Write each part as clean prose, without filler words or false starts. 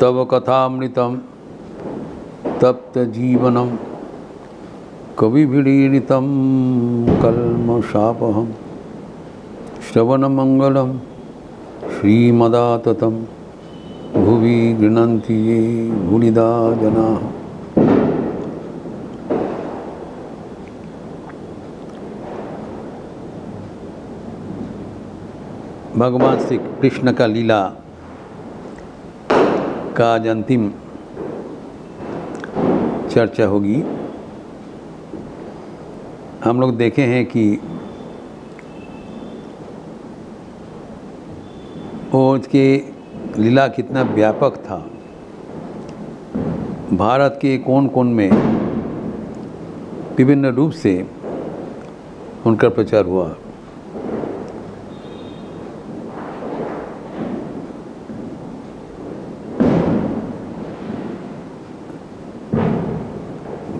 तव कथामृतं तप्तजीवनं कविभिरीडितं कल्मषापहं श्रवणमंगलं श्रीमदाततं भुवि गृह्णन्ति ये भूरिदा जनाः। भगवान श्री कृष्ण का लीला का आज अंतिम चर्चा होगी। हम लोग देखे हैं कि उसके लीला कितना व्यापक था। भारत के कोन कोन में विभिन्न रूप से उनका प्रचार हुआ।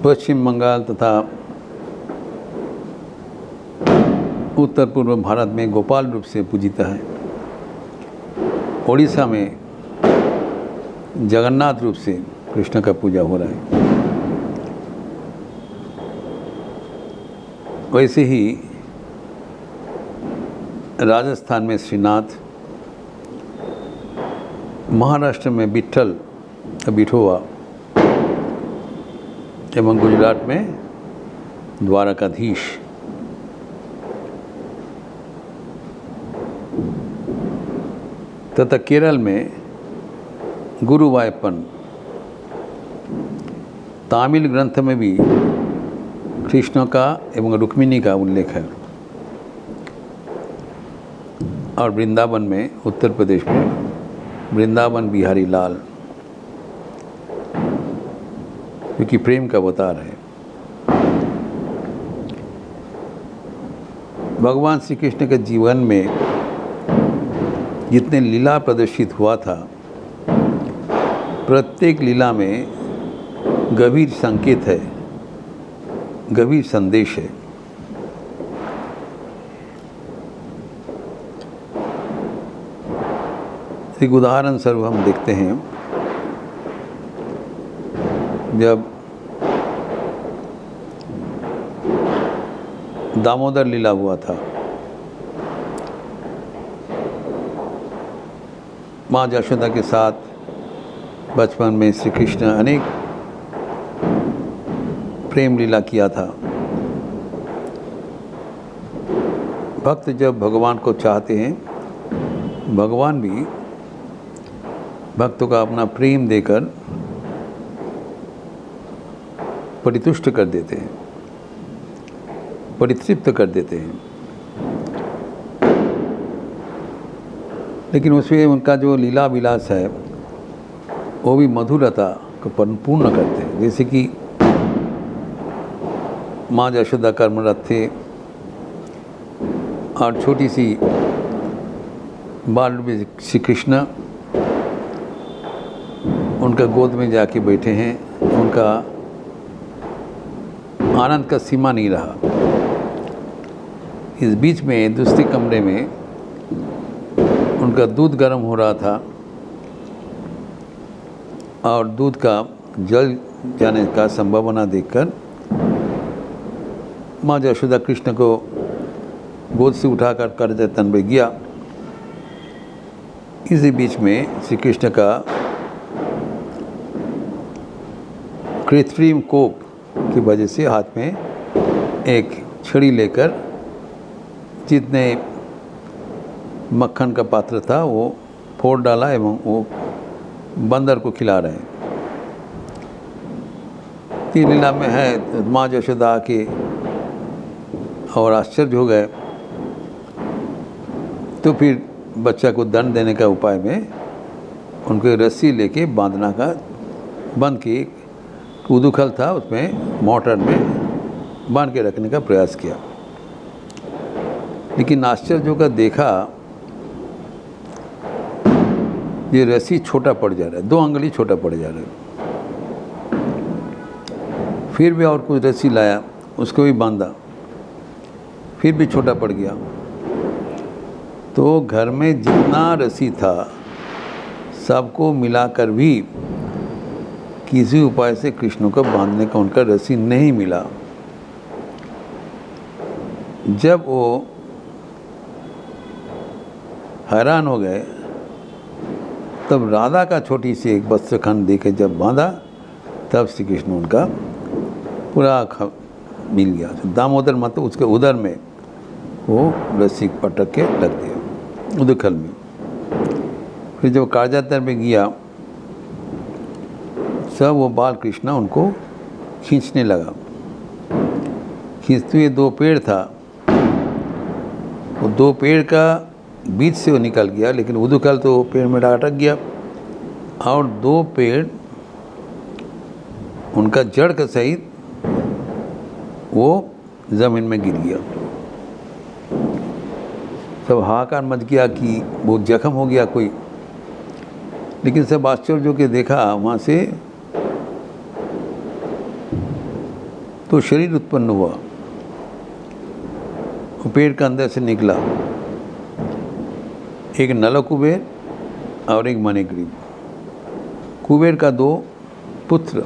पश्चिम बंगाल तथा उत्तर पूर्व भारत में गोपाल रूप से पूजित है। ओडिशा में जगन्नाथ रूप से कृष्ण का पूजा हो रहा है। वैसे ही राजस्थान में श्रीनाथ, महाराष्ट्र में विट्ठल विठोवा एवं गुजरात में द्वारकाधीश। तथा केरल में गुरुवायप्पन। तमिल ग्रंथ में भी कृष्ण का एवं रुक्मिणी का उल्लेख है। और वृंदावन में, उत्तर प्रदेश में वृंदावन बिहारी लाल, क्योंकि प्रेम का अवतार है। भगवान श्री कृष्ण के जीवन में जितने लीला प्रदर्शित हुआ था, प्रत्येक लीला में गंभीर संकेत है, गंभीर संदेश है। एक उदाहरण स्वरूप हम देखते हैं, जब दामोदर लीला हुआ था, माँ यशोदा के साथ बचपन में श्री कृष्ण अनेक प्रेम लीला किया था। भक्त जब भगवान को चाहते हैं, भगवान भी भक्तों का अपना प्रेम देकर परितुष्ट कर देते हैं, परितृप्त कर देते हैं। लेकिन उसमें उनका जो लीला विलास है वो भी मधुरता को परिपूर्ण करते हैं। जैसे कि माँ यशोदा कर्मरत थे और छोटी सी बाल श्री कृष्ण उनका गोद में जाके बैठे हैं। उनका आनंद का सीमा नहीं रहा। इस बीच में दूसरे कमरे में उनका दूध गर्म हो रहा था और दूध का जल जाने का संभावना देखकर माँ यशोदा कृष्ण को गोद से उठाकर कर तन में गया। इसी बीच में श्री कृष्ण का कृत्रिम कोप की वजह से हाथ में एक छड़ी लेकर जितने मक्खन का पात्र था वो फोड़ डाला एवं वो बंदर को खिला रहे हैं। तीन लीला में है। माँ यशोदा के और आश्चर्य हो गए, तो फिर बच्चा को दंड देने का उपाय में उनको रस्सी लेके बांधना का, बंद के उदुखल था उसमें मोटर में बांध के रखने का प्रयास किया। लेकिन आश्चर्य होकर देखा ये रस्सी छोटा पड़ जा रहा है, 2 अंगुली छोटा पड़ जा रहा है। फिर भी और कुछ रस्सी लाया, उसको भी बांधा, फिर भी छोटा पड़ गया। तो घर में जितना रस्सी था सबको मिलाकर भी किसी उपाय से कृष्ण को बांधने का उनका रस्सी नहीं मिला। जब वो हैरान हो गए तब राधा का छोटी सी एक वस्त्रखंड देके जब बांधा तब श्री कृष्ण उनका पूरा मिल गया। दामोदर मतलब उसके उदर में वो रस्सी पटक के रख दिया उदखल में। फिर जब काजातर में गया सब वो बाल कृष्णा उनको खींचने लगा। खींचते हुए 2 पेड़ था, वो 2 पेड़ का बीच से वो निकल गया, लेकिन उदखल तो पेड़ में अटक गया और 2 पेड़ उनका जड़ के सहित वो ज़मीन में गिर गया। सब हाहाकार मच गया कि वो जख्म हो गया कोई, लेकिन सब आश्चर्य के देखा वहाँ से तो शरीर उत्पन्न हुआ, वो पेड़ के अंदर से निकला, एक नल कुबेर और एक मणिग्रीव। कुबेर का 2 पुत्र,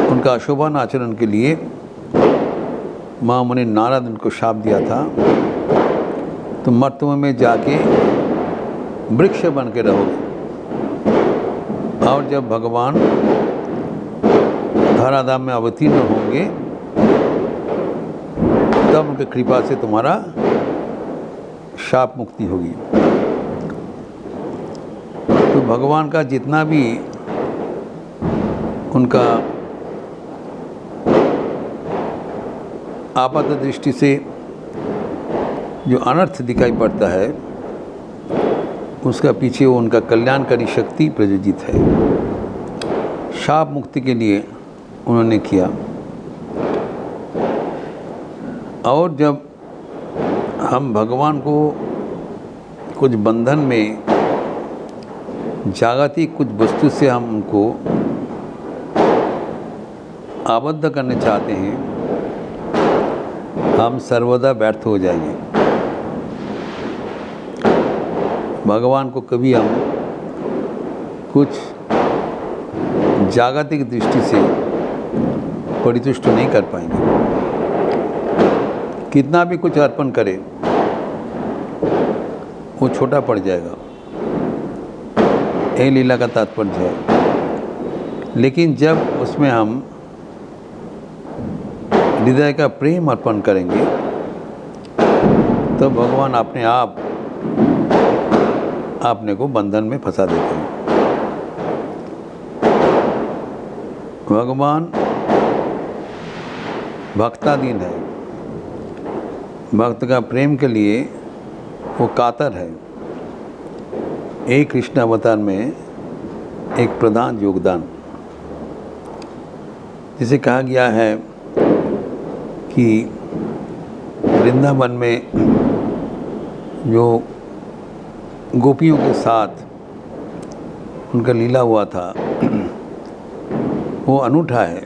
उनका अशोभन आचरण के लिए महामुनि नारद उनको शाप दिया था, तो मर्तव्य में जाके वृक्ष बन के रहोगे, और जब भगवान धराधाम में अवतीर्ण होंगे तब उनकी कृपा से तुम्हारा शाप मुक्ति होगी। तो भगवान का जितना भी उनका आपात दृष्टि से जो अनर्थ दिखाई पड़ता है उसका पीछे वो उनका कल्याणकारी शक्ति प्रयोजित है। शाप मुक्ति के लिए उन्होंने किया। और जब हम भगवान को कुछ बंधन में जागतिक कुछ वस्तु से हम उनको आबद्ध करना चाहते हैं, हम सर्वदा व्यर्थ हो जाएंगे। भगवान को कभी हम कुछ जागतिक दृष्टि से परितुष्ट नहीं कर पाएंगे। कितना भी कुछ अर्पण करें वो छोटा पड़ जाएगा, यही लीला का तात्पर्य है। लेकिन जब उसमें हम हृदय का प्रेम अर्पण करेंगे तो भगवान अपने आप अपने को बंधन में फंसा देते हैं। भगवान भक्ताधीन है, भक्त का प्रेम के लिए वो कातर है। एक कृष्ण अवतार में एक प्रधान योगदान, जिसे कहा गया है कि वृंदावन में जो गोपियों के साथ उनका लीला हुआ था वो अनूठा है।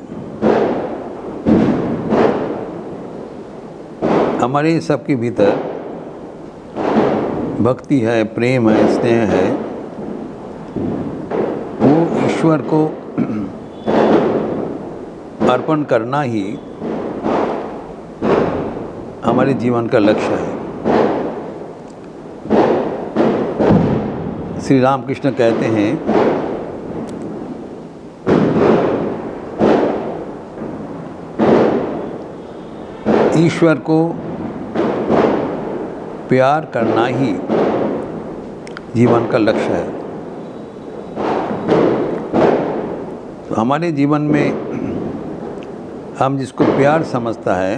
हमारे सबके भीतर भक्ति है, प्रेम है, स्नेह है, वो ईश्वर को अर्पण करना ही हमारे जीवन का लक्ष्य है। श्री रामकृष्ण कहते हैं ईश्वर को प्यार करना ही जीवन का लक्ष्य है। तो हमारे जीवन में हम जिसको प्यार समझता है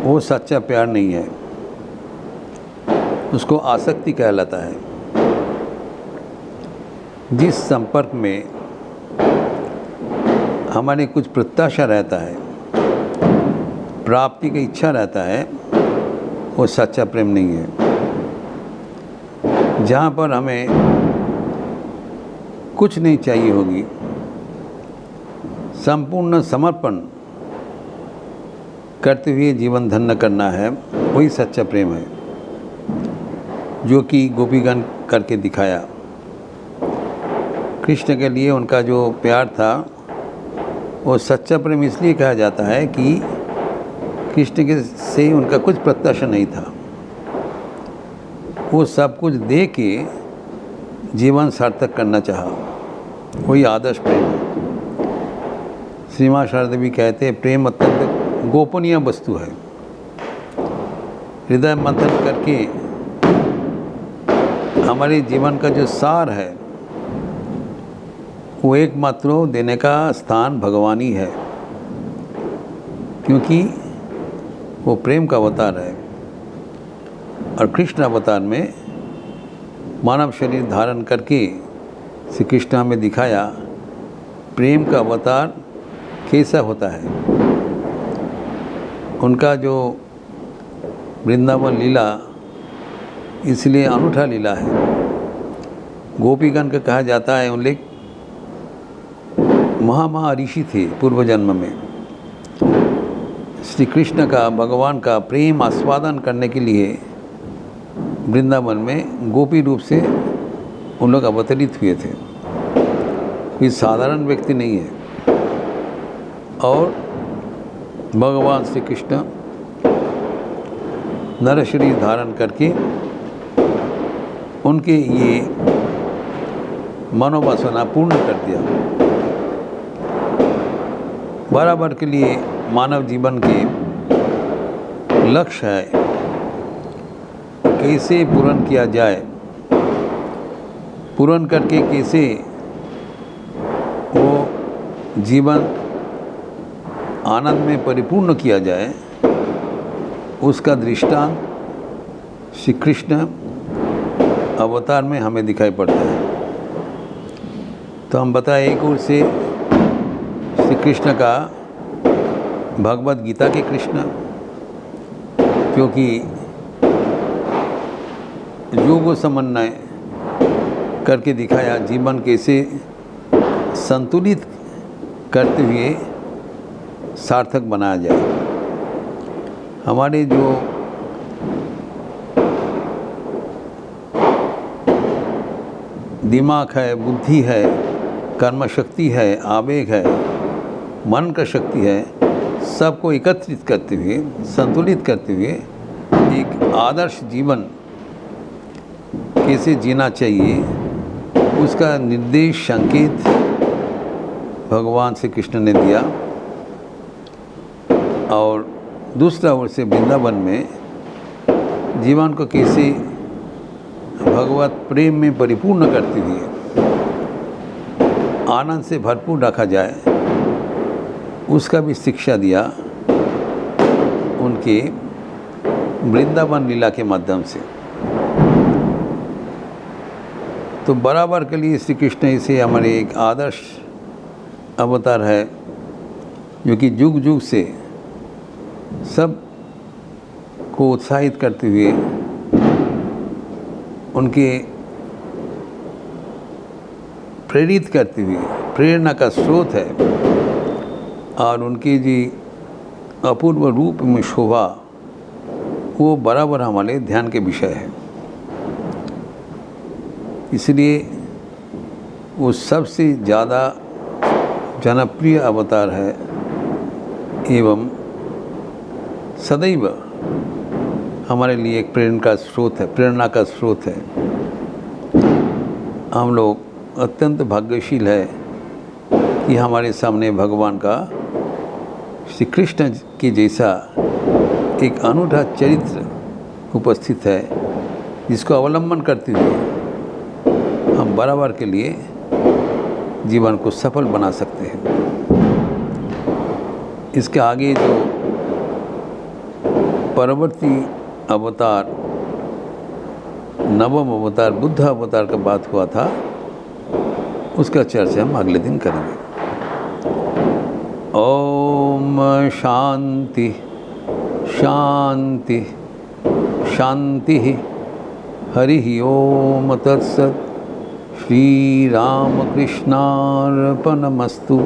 वो सच्चा प्यार नहीं है, उसको आसक्ति कहलाता है। जिस संपर्क में हमारे कुछ प्रत्याशा रहता है, प्राप्ति की इच्छा रहता है, वो सच्चा प्रेम नहीं है। जहाँ पर हमें कुछ नहीं चाहिए होगी, संपूर्ण समर्पण करते हुए जीवन धन्य करना है, वही सच्चा प्रेम है, जो कि गोपीगण करके दिखाया। कृष्ण के लिए उनका जो प्यार था वो सच्चा प्रेम इसलिए कहा जाता है कि कृष्ण के से उनका कुछ प्रत्याशा नहीं था, वो सब कुछ दे के जीवन सार्थक करना चाहा, वही आदर्श प्रेम है। श्रीमान शारदा भी कहते हैं प्रेम अत्यंत गोपनीय वस्तु है। हृदय मंथन करके हमारे जीवन का जो सार है वो एकमात्र देने का स्थान भगवान ही है, क्योंकि वो प्रेम का अवतार है। और कृष्ण अवतार में मानव शरीर धारण करके श्री कृष्ण हमें दिखाया प्रेम का अवतार कैसा होता है। उनका जो वृंदावन लीला इसलिए अनूठा लीला है। गोपीगण का कहा जाता है उल्लेख महा ऋषि थे पूर्व जन्म में। श्री कृष्ण का भगवान का प्रेम आस्वादन करने के लिए वृंदावन में गोपी रूप से उन लोग अवतरित हुए थे। कोई साधारण व्यक्ति नहीं है। और भगवान श्री कृष्ण नर शरीर धारण करके उनके ये मनोवासना पूर्ण कर दिया। बराबर के लिए मानव जीवन के लक्ष्य है कैसे पूर्ण किया जाए, पूर्ण करके कैसे वो जीवन आनंद में परिपूर्ण किया जाए, उसका दृष्टांत श्री कृष्ण अवतार में हमें दिखाई पड़ता है। तो हम बताएं एक ओर से श्री कृष्ण का भगवद गीता के कृष्ण, क्योंकि योग समन्वय करके दिखाया जीवन कैसे संतुलित करते हुए सार्थक बनाया जाए। हमारे जो दिमाग है, बुद्धि है, कर्म शक्ति है, आवेग है, मन का शक्ति है, सबको एकत्रित करते हुए संतुलित करते हुए एक आदर्श जीवन कैसे जीना चाहिए उसका निर्देश संकेत भगवान श्री कृष्ण ने दिया। और दूसरा ओर से वृंदावन में जीवन को कैसे भगवत प्रेम में परिपूर्ण करते हुए आनंद से भरपूर रखा जाए, उसका भी शिक्षा दिया उनके वृंदावन लीला के माध्यम से। तो बराबर के लिए श्री कृष्ण इसे हमारे एक आदर्श अवतार है, जो कि युग युग से सब को उत्साहित करते हुए उनके प्रेरित करते हुए प्रेरणा का स्रोत है। और उनकी जी अपूर्व रूप में शोभा वो बराबर हमारे ध्यान के विषय है। इसलिए वो सबसे ज़्यादा जनप्रिय अवतार है एवं सदैव हमारे लिए एक प्रेरणा का स्रोत है। हम लोग अत्यंत भाग्यशील है कि हमारे सामने भगवान का श्री कृष्ण के जैसा एक अनूठा चरित्र उपस्थित है, जिसको अवलंबन करते हुए हम बराबर के लिए जीवन को सफल बना सकते हैं। इसके आगे जो परवर्ती अवतार नवम अवतार बुद्ध अवतार का बात हुआ था, उसका चर्चा हम अगले दिन करेंगे। ओम शांति शांति शांति। हरि ओम तत्सत्। श्री राम कृष्णार्पणमस्तु।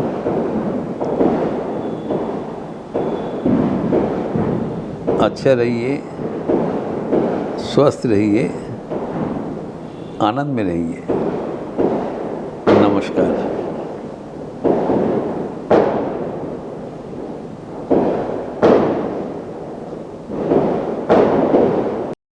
अच्छा रहिए, स्वस्थ रहिए, आनंद में रहिए। नमस्कार।